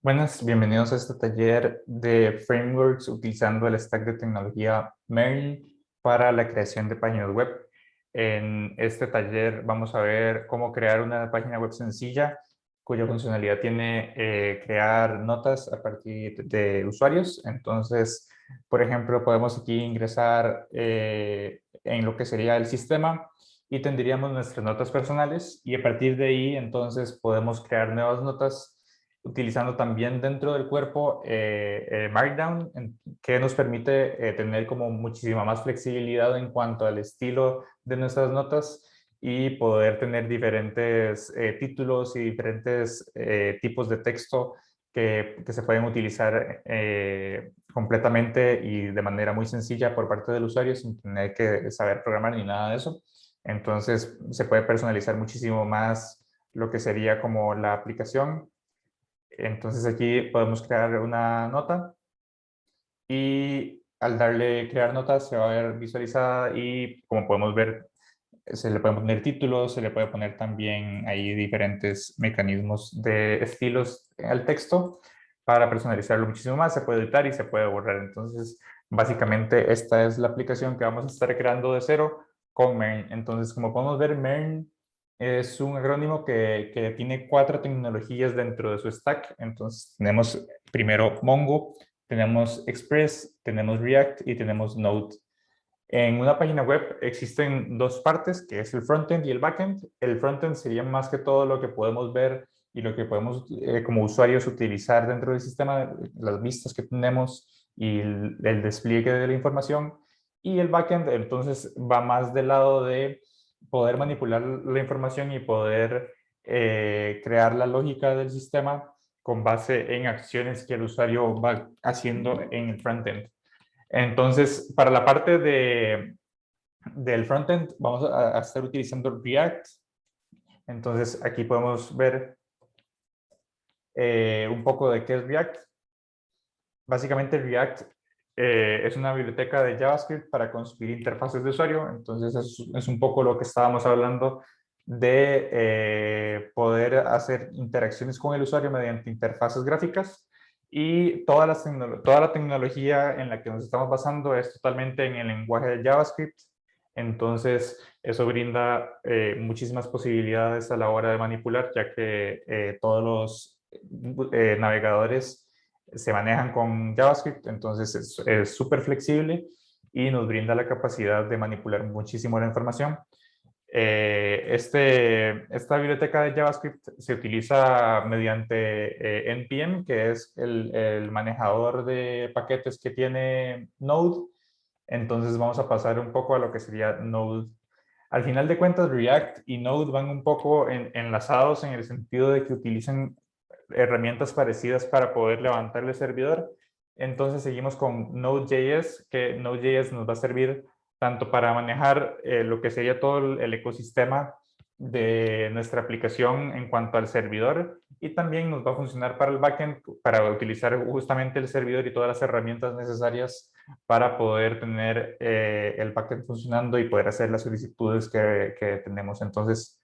Buenas, bienvenidos a este taller de frameworks utilizando el stack de tecnología Merl para la creación de páginas web. En este taller vamos a ver cómo crear una página web sencilla cuya funcionalidad tiene crear notas a partir de usuarios. Entonces, por ejemplo, podemos aquí ingresar en lo que sería el sistema y tendríamos nuestras notas personales y a partir de ahí entonces podemos crear nuevas notas utilizando también dentro del cuerpo Markdown, que nos permite tener como muchísima más flexibilidad en cuanto al estilo de nuestras notas y poder tener diferentes títulos y diferentes tipos de texto que se pueden utilizar completamente y de manera muy sencilla por parte del usuario sin tener que saber programar ni nada de eso. Entonces se puede personalizar muchísimo más lo que sería como la aplicación. Entonces aquí podemos crear una nota y al darle crear nota se va a ver visualizada y como podemos ver se le pueden poner títulos, se le puede poner también ahí diferentes mecanismos de estilos al texto para personalizarlo muchísimo más. Se puede editar y se puede borrar. Entonces básicamente esta es la aplicación que vamos a estar creando de cero con Mern. Entonces como podemos ver, Mern es un acrónimo que tiene 4 tecnologías dentro de su stack. Entonces tenemos primero Mongo, tenemos Express, tenemos React y tenemos Node. En una página web existen dos partes, que es el frontend y el backend. El frontend sería más que todo lo que podemos ver y lo que podemos como usuarios utilizar dentro del sistema, las vistas que tenemos y el despliegue de la información. Y el backend entonces va más del lado de poder manipular la información y poder crear la lógica del sistema con base en acciones que el usuario va haciendo en el frontend. Entonces, para la parte del frontend vamos a estar utilizando React. Entonces, aquí podemos ver un poco de qué es React. Básicamente, React es una biblioteca de JavaScript para construir interfaces de usuario. Entonces, es un poco lo que estábamos hablando de poder hacer interacciones con el usuario mediante interfaces gráficas. Y toda la tecnología en la que nos estamos basando es totalmente en el lenguaje de JavaScript. Entonces, eso brinda muchísimas posibilidades a la hora de manipular, ya que todos los navegadores se manejan con JavaScript, entonces es súper flexible y nos brinda la capacidad de manipular muchísimo la información. Esta biblioteca de JavaScript se utiliza mediante NPM, que es el manejador de paquetes que tiene Node. Entonces vamos a pasar un poco a lo que sería Node. Al final de cuentas, React y Node van un poco enlazados en el sentido de que utilizan herramientas parecidas para poder levantar el servidor. Entonces seguimos con Node.js, que Node.js nos va a servir tanto para manejar lo que sería todo el ecosistema de nuestra aplicación en cuanto al servidor y también nos va a funcionar para el backend para utilizar justamente el servidor y todas las herramientas necesarias para poder tener el backend funcionando y poder hacer las solicitudes que tenemos. Entonces,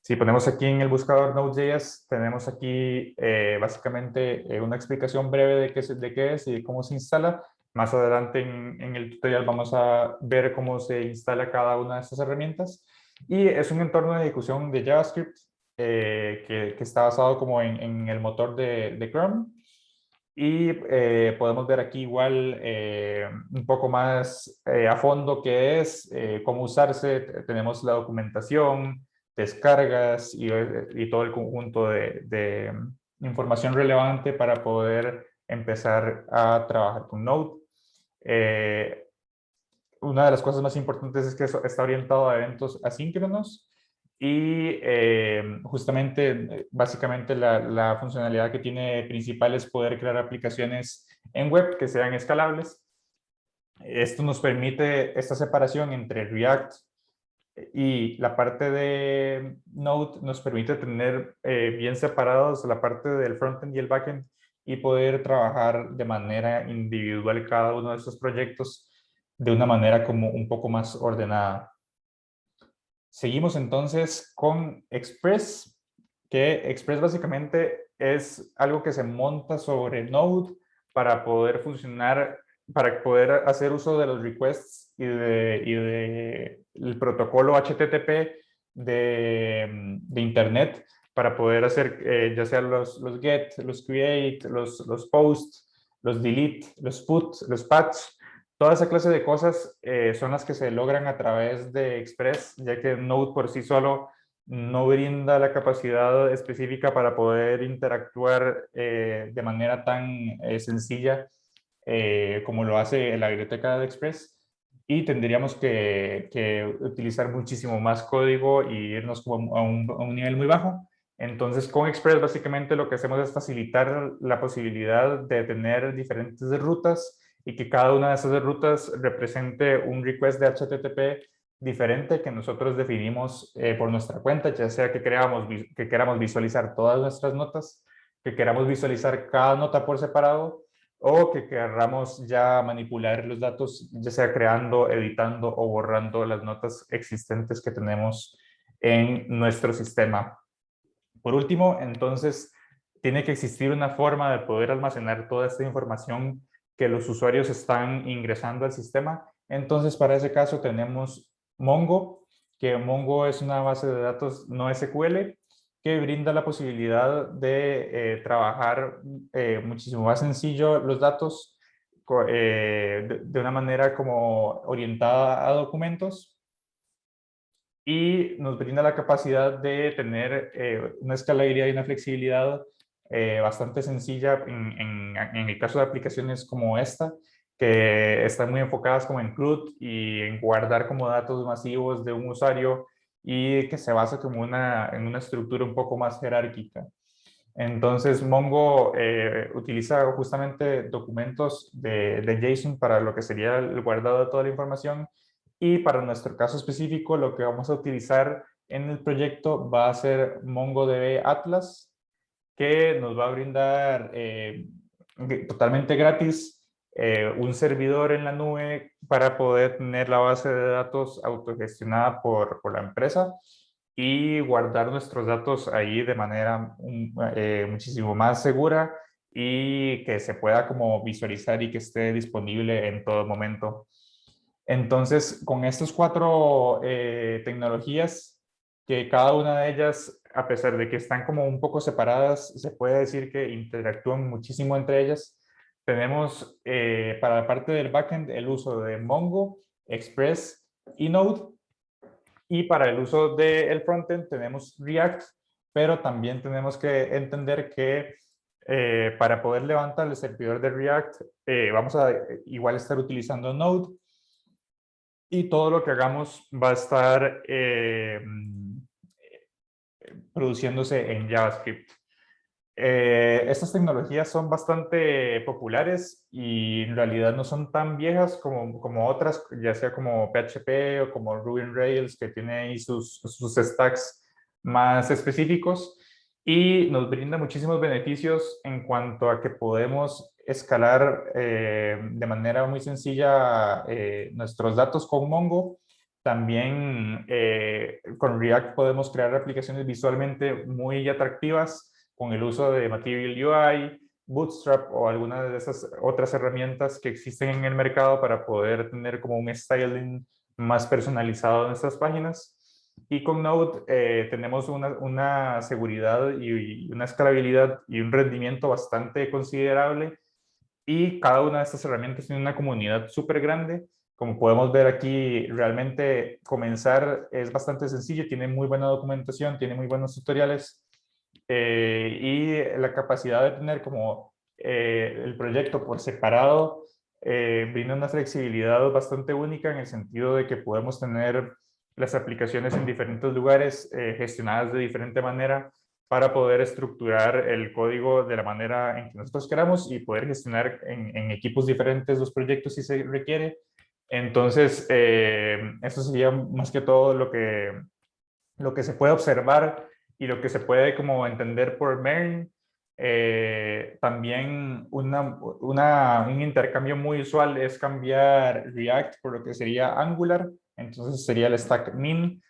si ponemos aquí en el buscador Node.js, tenemos aquí básicamente una explicación breve de qué es y cómo se instala. Más adelante en el tutorial vamos a ver cómo se instala cada una de estas herramientas. Y es un entorno de ejecución de JavaScript que está basado como en el motor de Chrome. Y podemos ver aquí igual un poco más a fondo qué es, cómo usarse. Tenemos la documentación, descargas y todo el conjunto de información relevante para poder empezar a trabajar con Node. Eh, una de las cosas más importantes es que está orientado a eventos asíncronos y justamente, básicamente la funcionalidad que tiene principal es poder crear aplicaciones en web que sean escalables. Esto nos permite esta separación entre React y la parte de Node nos permite tener bien separados la parte del frontend y el backend y poder trabajar de manera individual cada uno de estos proyectos de una manera como un poco más ordenada. Seguimos entonces con Express. que Express básicamente es algo que se monta sobre Node para poder funcionar, para poder hacer uso de los requests y de el protocolo HTTP de Internet para poder hacer ya sea los get, los create, los post, los delete, los put, los patch. Toda esa clase de cosas son las que se logran a través de Express, ya que Node por sí solo no brinda la capacidad específica para poder interactuar de manera tan sencilla como lo hace la biblioteca de Express, y tendríamos que utilizar muchísimo más código y irnos como a un nivel muy bajo. Entonces, con Express básicamente lo que hacemos es facilitar la posibilidad de tener diferentes rutas y que cada una de esas rutas represente un request de HTTP diferente que nosotros definimos por nuestra cuenta, ya sea que queramos visualizar todas nuestras notas, que queramos visualizar cada nota por separado, o que queramos ya manipular los datos, ya sea creando, editando o borrando las notas existentes que tenemos en nuestro sistema. Por último, entonces, tiene que existir una forma de poder almacenar toda esta información que los usuarios están ingresando al sistema. Entonces, para ese caso tenemos Mongo, que Mongo es una base de datos no SQL que brinda la posibilidad de trabajar muchísimo más sencillo los datos de una manera como orientada a documentos, y nos brinda la capacidad de tener una escalabilidad y una flexibilidad bastante sencilla en el caso de aplicaciones como esta, que están muy enfocadas como en CRUD y en guardar como datos masivos de un usuario, y que se basa como en una estructura un poco más jerárquica. Entonces, Mongo utiliza justamente documentos de JSON para lo que sería el guardado de toda la información, y para nuestro caso específico, lo que vamos a utilizar en el proyecto va a ser MongoDB Atlas, que nos va a brindar totalmente gratis un servidor en la nube para poder tener la base de datos autogestionada por la empresa y guardar nuestros datos ahí de manera muchísimo más segura, y que se pueda como visualizar y que esté disponible en todo momento. Entonces, con estas cuatro tecnologías, que cada una de ellas, a pesar de que están como un poco separadas, se puede decir que interactúan muchísimo entre ellas. Tenemos para la parte del backend el uso de Mongo, Express y Node. Y para el uso del frontend tenemos React, pero también tenemos que entender que para poder levantar el servidor de React vamos a igual estar utilizando Node, y todo lo que hagamos va a estar produciéndose en JavaScript. Estas tecnologías son bastante populares y en realidad no son tan viejas como otras, ya sea como PHP o como Ruby on Rails, que tiene ahí sus stacks más específicos, y nos brinda muchísimos beneficios en cuanto a que podemos escalar de manera muy sencilla nuestros datos con Mongo. También con React podemos crear aplicaciones visualmente muy atractivas con el uso de Material UI, Bootstrap o alguna de esas otras herramientas que existen en el mercado para poder tener como un styling más personalizado en nuestras páginas. Y con Node tenemos una seguridad y una escalabilidad y un rendimiento bastante considerable, y cada una de estas herramientas tiene una comunidad súper grande. Como podemos ver aquí, realmente comenzar es bastante sencillo, tiene muy buena documentación, tiene muy buenos tutoriales, y la capacidad de tener como el proyecto por separado brinda una flexibilidad bastante única, en el sentido de que podemos tener las aplicaciones en diferentes lugares gestionadas de diferente manera para poder estructurar el código de la manera en que nosotros queramos y poder gestionar en equipos diferentes los proyectos si se requiere. Entonces, eso sería más que todo lo que se puede observar y lo que se puede como entender por Marin. También un intercambio muy usual es cambiar React por lo que sería Angular, entonces sería el stack min.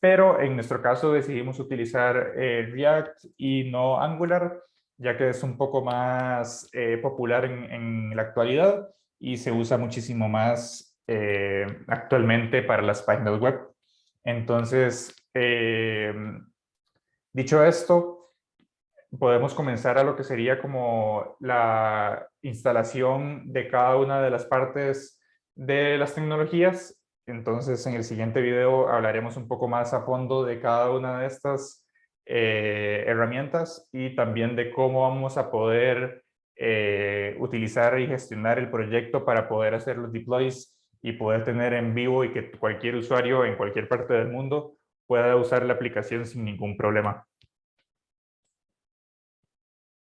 pero en nuestro caso decidimos utilizar React y no Angular, ya que es un poco más popular en la actualidad y se usa muchísimo más actualmente para las páginas web. Entonces, dicho esto, podemos comenzar a lo que sería como la instalación de cada una de las partes de las tecnologías. Entonces, en el siguiente video hablaremos un poco más a fondo de cada una de estas herramientas y también de cómo vamos a poder utilizar y gestionar el proyecto para poder hacer los deploys y poder tener en vivo y que cualquier usuario en cualquier parte del mundo pueda usar la aplicación sin ningún problema.